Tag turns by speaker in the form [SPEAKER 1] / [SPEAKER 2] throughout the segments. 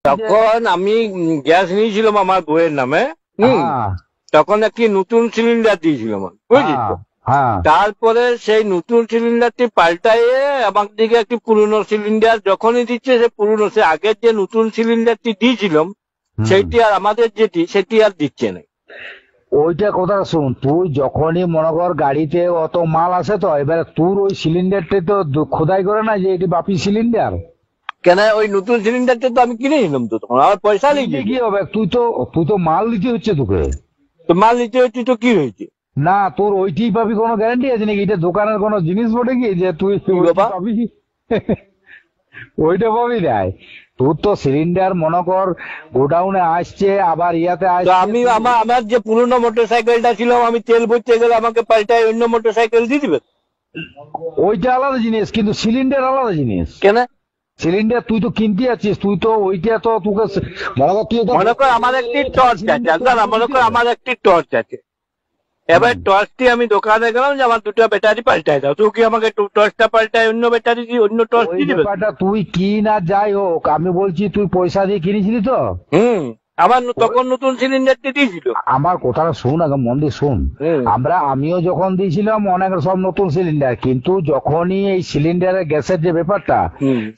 [SPEAKER 1] তখন আমি গ্যাস নিয়েছিলাম আমার বউয়ের নামে। তখন একটি নতুন সিলিন্ডার দিয়েছিল আমার, বুঝলি তো। তারপরে সেই নতুন সিলিন্ডারটি পাল্টাইয়ে আমার দিকে একটি পুরনো সিলিন্ডার যখনই দিচ্ছে, সে পুরনো, সে আগের যে নতুন সিলিন্ডারটি দিয়েছিলাম সেইটি আর আমাদের যেটি সেটি আর দিচ্ছে না।
[SPEAKER 2] ওইটা কথা শুন, তুই যখনই মনে কর গাড়িতে অত মাল আসে, তো এবারে তোর ওই সিলিন্ডারটা তো খোদাই করে না যে এটি বাপি সিলিন্ডার।
[SPEAKER 1] কেন ওই নতুন সিলিন্ডারটা তো আমি কিনে নিলাম, তো তখন আমার পয়সা নিয়ে
[SPEAKER 2] কি হবে, তুই তো মাল নিতে হচ্ছে তোকে।
[SPEAKER 1] তো মাল নিতে হচ্ছে তো কি হয়েছে?
[SPEAKER 2] না, তোর ওইটি পাবি কোনো গ্যারান্টি আছে নাকি? এটা দোকানের কোনো জিনিস বটে কি যে তুই পাবি? ওইটা পাবি নাই। তোর তো সিলিন্ডার মনে কর গোডাউনে আসছে, আবার ইয়াতে আসছে।
[SPEAKER 1] আমি আমার যে পুরনো মোটর সাইকেলটা ছিল, আমি তেল ভরতে গেলে আমাকে পাল্টায় অন্য মোটর সাইকেল দিয়ে দিবে।
[SPEAKER 2] ওইটা আলাদা জিনিস, কিন্তু সিলিন্ডার আলাদা জিনিস।
[SPEAKER 1] কেন?
[SPEAKER 2] সিলিন্ডার তুই তো কিনতে যাচ্ছিস, তুই তো ওইটা তো তোকে
[SPEAKER 1] মনে কর আমার একটি টর্চ আছে, মনে কর আমার একটি টর্চ আছে। এবার টর্চটি আমি দোকানে গেলাম যে আমার দুটো ব্যাটারি পাল্টাই দাও, তুই কি আমাকে টর্চটা পাল্টায় অন্য ব্যাটারি দিয়ে অন্য টর্চ দিয়ে দিবে?
[SPEAKER 2] তুই কি না যাই হোক, আমি বলছি তুই পয়সা দিয়ে কিনেছিলি তো।
[SPEAKER 1] আমার তখন নতুন সিলিন্ডারটি দিয়েছিল।
[SPEAKER 2] আমার কথাটা শুন, আগে মন দিয়ে শুন। আমিও যখন দিয়েছিলাম অনেক সব নতুন সিলিন্ডার, কিন্তু যখনই এই সিলিন্ডারের গ্যাসের যে ব্যাপারটা,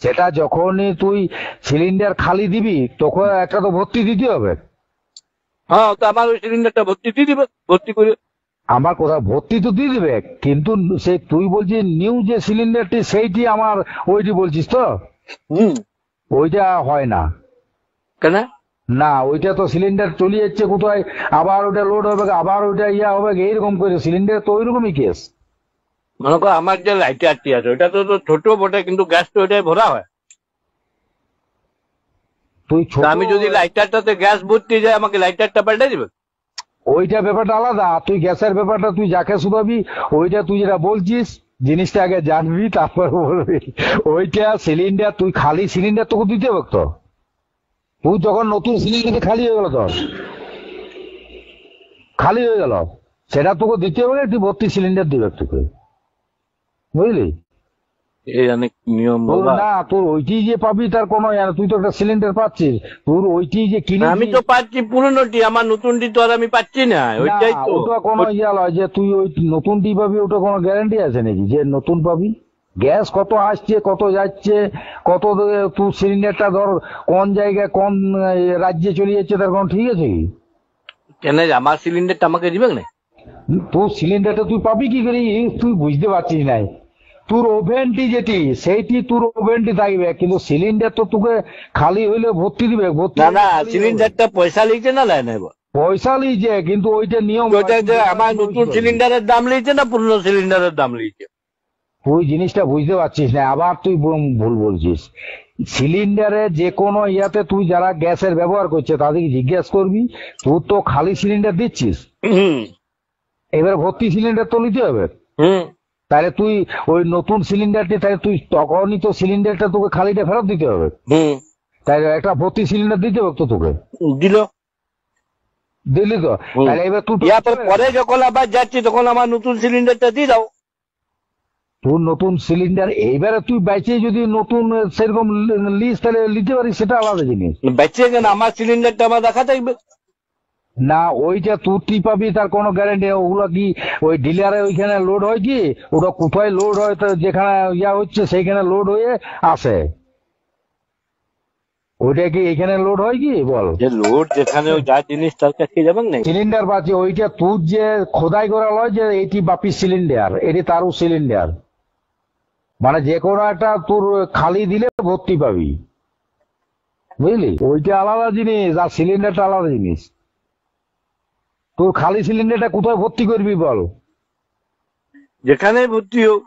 [SPEAKER 2] সেটা যখনই তুই সিলিন্ডার খালি দিবি তখন একটা তো ভর্তি দিতে হবে।
[SPEAKER 1] হ্যাঁ, তো আমার ওই সিলিন্ডারটা ভর্তি দিয়ে দিবে, ভর্তি করে।
[SPEAKER 2] আমার কথা ভর্তি তো দিয়ে দিবে, কিন্তু সে তুই বলছিস নিউ যে সিলিন্ডারটি সেইটি আমার ওইটি বলছিস তো? ওইটা হয় না।
[SPEAKER 1] কেন?
[SPEAKER 2] না, ওইটা তো সিলিন্ডার চলে যাচ্ছে কোথায়, আবার ওটা লোড হবে, আবার ওইটা ইয়া হবে, এইরকম করে সিলিন্ডার তো ওইরকমই কেস।
[SPEAKER 1] মনে কর আমার যে লাইটারটি আছে ওইটা তো ছোট বটে, কিন্তু গ্যাস তো ওইটাই ভরা হয়। আমি যদি লাইটারটাতে গ্যাস ভর্তি যায়, আমাকে লাইটারটা পাল্টে দিবে?
[SPEAKER 2] ওইটা ব্যাপারটা আলাদা। তুই গ্যাসের ব্যাপারটা তুই যাকে শুধাবি, ওইটা তুই যেটা বলছিস জিনিসটা আগে জানবি, তারপর বলবি। ওইটা সিলিন্ডার তুই খালি সিলিন্ডার তোকে দিতে হবে তো। তুই যখন নতুন সিলিন্ডার খালি হয়ে গেল, তোর খালি হয়ে গেল, সেটা তোকে দিতে হবে, তুই ভর্তি সিলিন্ডার দিবে তোকে, বুঝলি?
[SPEAKER 1] এই অনেক নিয়ম
[SPEAKER 2] না, তোর ওইটি যে পাবি তার কোনো, তুই তো একটা সিলিন্ডার পাচ্ছিস, তোর ওইটি যে কিনে।
[SPEAKER 1] আমি তো পাচ্ছি পুরনোটি, আমার নতুনটি তো আর আমি পাচ্ছি না। ওইটাই তো,
[SPEAKER 2] ওটা কোনো ইয়া লয় যে তুই ওই নতুনটি পাবি, ওটা কোনো গ্যারান্টি আছে নাকি যে নতুন পাবি? গ্যাস কত আসছে কত যাচ্ছে, কত তুই সিলিন্ডারটা ধর কোন জায়গায় কোন রাজ্যে চলে যাচ্ছে, তার কোনো ঠিক আছে কি?
[SPEAKER 1] কেন আমার সিলিন্ডারটা আমাকে দিবে না?
[SPEAKER 2] তোর সিলিন্ডারটা তুই পাবি কি করে, তুই বুঝতে পারছিস নাই। তোর ওভেনটি যেটি সেইটি তোর ওভেনটি থাকবে, কিন্তু সিলিন্ডার তো তোকে খালি হইলে ভর্তি দিবে।
[SPEAKER 1] না, সিলিন্ডারটা পয়সা লিখছে না লাই না?
[SPEAKER 2] পয়সা লিখছে, কিন্তু ওইটা নিয়ম।
[SPEAKER 1] আমার নতুন সিলিন্ডারের দাম লিখছে না পুরনো সিলিন্ডারের দাম লিখছে?
[SPEAKER 2] তুই জিনিসটা বুঝতে পারছিস না, আবার তুই ভুল বলছিস। সিলিন্ডারে যে কোনো ইয়াতে তুই যারা গ্যাসের ব্যবহার করছে তাদেরকে জিজ্ঞেস করবি, তুই তো খালি সিলিন্ডার দিচ্ছিস, এবার ভর্তি সিলিন্ডার তো নিতে হবে। তাহলে তুই ওই নতুন সিলিন্ডারটি, তাহলে তুই তখনই তো সিলিন্ডারটা তোকে খালিটা ফেরত দিতে হবে। তাই একটা ভর্তি সিলিন্ডার দিতে হবে তো তোকে। দিলি তো, তাহলে এবার তুই
[SPEAKER 1] পরে যখন আবার যাচ্ছি তখন আমার নতুন সিলিন্ডারটা দিয়ে দাও।
[SPEAKER 2] তোর নতুন সিলিন্ডার এইবারে তুই বেঁচে যদি নতুন সেরকম লিস্ট তাহলে নিতে পারিস, সেটা আলাদা জিনিস।
[SPEAKER 1] বেঁচে কেন, আমার সিলিন্ডারটা আমার দেখা থাকবে
[SPEAKER 2] না। ওইটা তুই পাবি তার কোনো গ্যারান্টি? ওগুলো কি ওই ডিলারে ওইখানে লোড হয় কি? ওটা কোথায় লোড হয়, তো যেখানে ইয়া হচ্ছে সেইখানে লোড হয়ে আসে। ওইটা কি এখানে লোড হয় কি বল?
[SPEAKER 1] যে লোড যেখানে যা জিনিস তার কাছে যাবেন না।
[SPEAKER 2] সিলিন্ডার পাচ্ছি ওইটা তোর যে খোদাই করা লয় যে এটি বাপি সিলিন্ডার, এটি তারও সিলিন্ডার, মানে যে কোনো একটা তোর খালি দিলে ভর্তি পাবি, বুঝলি? ওইটা আলাদা জিনিস আর সিলিন্ডারটা আলাদা জিনিস। তোর খালি সিলিন্ডারটা কোথায় ভর্তি করবি বল?
[SPEAKER 1] যেখানে ভর্তি হোক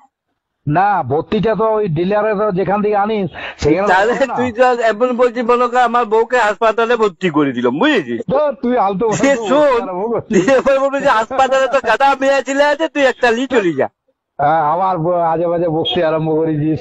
[SPEAKER 2] না, ভর্তিটা তো ওই ডিলারে তো যেখান থেকে আনিস সেখানে।
[SPEAKER 1] তুই এমন বলছিস মনে কর আমার বউকে হাসপাতালে ভর্তি করে দিলাম, বুঝেছিস?
[SPEAKER 2] তুই আলতো
[SPEAKER 1] হাসপাতালে তো গাদা মেয়ে ছেলে আছে, তুই একটা লি চলি যা।
[SPEAKER 2] আবার আজে বাজে বকতে আরম্ভ করেছিস।